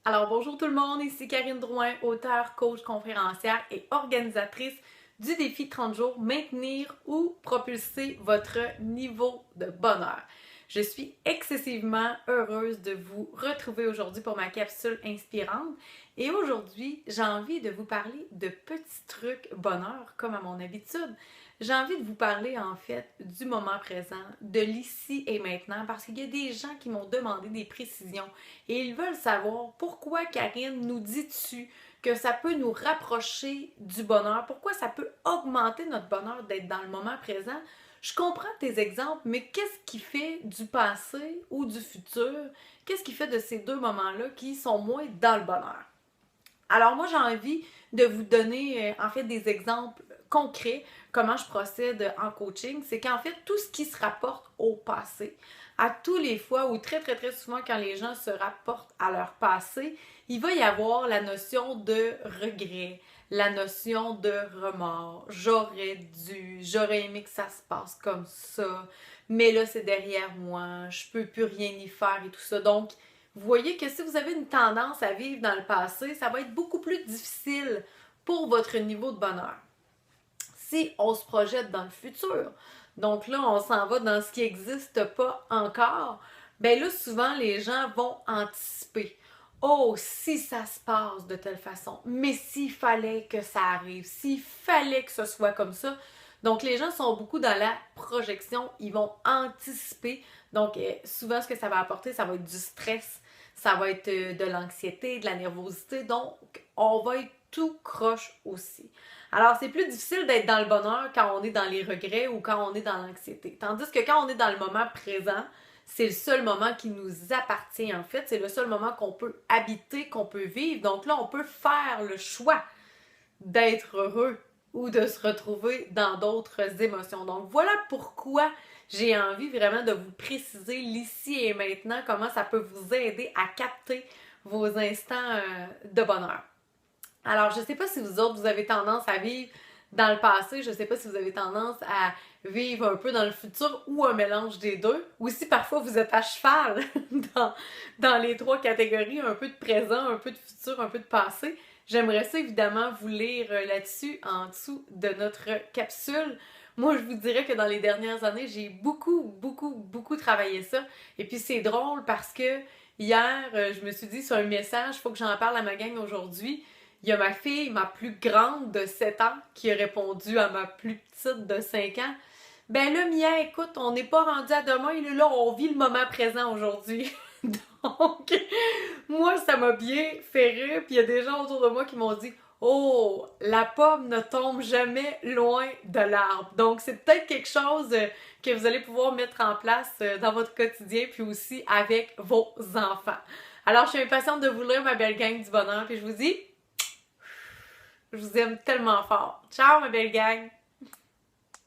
Alors bonjour tout le monde, ici Karine Drouin, auteure, coach, conférencière et organisatrice du défi 30 jours maintenir ou propulser votre niveau de bonheur. Je suis excessivement heureuse de vous retrouver aujourd'hui pour ma capsule inspirante et aujourd'hui j'ai envie de vous parler de petits trucs bonheur comme à mon habitude. J'ai envie de vous parler en fait du moment présent, de l'ici et maintenant parce qu'il y a des gens qui m'ont demandé des précisions et ils veulent savoir pourquoi Karine nous dit-tu que ça peut nous rapprocher du bonheur, pourquoi ça peut augmenter notre bonheur d'être dans le moment présent. Je comprends tes exemples, mais qu'est-ce qui fait du passé ou du futur? Qu'est-ce qui fait de ces deux moments-là qui sont moins dans le bonheur? Alors moi, j'ai envie de vous donner en fait des exemples concrets comment je procède en coaching. C'est qu'en fait, tout ce qui se rapporte au passé, à tous les fois ou très souvent quand les gens se rapportent à leur passé, il va y avoir la notion de regret, la notion de remords. J'aurais dû, j'aurais aimé que ça se passe comme ça, mais là c'est derrière moi, je peux plus rien y faire et tout ça. Donc, vous voyez que si vous avez une tendance à vivre dans le passé, ça va être beaucoup plus difficile pour votre niveau de bonheur. Si on se projette dans le futur, donc là, on s'en va dans ce qui n'existe pas encore, ben là, souvent, les gens vont anticiper. Oh, si ça se passe de telle façon, mais s'il fallait que ça arrive, s'il fallait que ce soit comme ça. Donc, les gens sont beaucoup dans la projection, ils vont anticiper. Donc, souvent, ce que ça va apporter, ça va être du stress, ça va être de l'anxiété, de la nervosité. Donc, on va être tout croche aussi. Alors, c'est plus difficile d'être dans le bonheur quand on est dans les regrets ou quand on est dans l'anxiété. Tandis que quand on est dans le moment présent, c'est le seul moment qui nous appartient en fait. C'est le seul moment qu'on peut habiter, qu'on peut vivre. Donc là, on peut faire le choix d'être heureux ou de se retrouver dans d'autres émotions. Donc voilà pourquoi j'ai envie vraiment de vous préciser l'ici et maintenant comment ça peut vous aider à capter vos instants de bonheur. Alors, je ne sais pas si vous autres, vous avez tendance à vivre dans le passé, je ne sais pas si vous avez tendance à vivre un peu dans le futur ou un mélange des deux, ou si parfois vous êtes à cheval dans les trois catégories, un peu de présent, un peu de futur, un peu de passé. J'aimerais ça évidemment vous lire là-dessus en dessous de notre capsule. Moi, je vous dirais que dans les dernières années, j'ai beaucoup travaillé ça. Et puis c'est drôle parce que hier, je me suis dit sur un message, il faut que j'en parle à ma gang aujourd'hui. Il y a ma fille, ma plus grande de 7 ans, qui a répondu à ma plus petite de 5 ans. Ben là, Mia, écoute, on n'est pas rendu à demain, là, on vit le moment présent aujourd'hui. Donc, moi, ça m'a bien fait rire, puis il y a des gens autour de moi qui m'ont dit oh, la pomme ne tombe jamais loin de l'arbre. Donc, c'est peut-être quelque chose que vous allez pouvoir mettre en place dans votre quotidien, puis aussi avec vos enfants. Alors, je suis impatiente de vous lire ma belle gang du bonheur, puis je vous dis je vous aime tellement fort. Ciao, ma belle gang!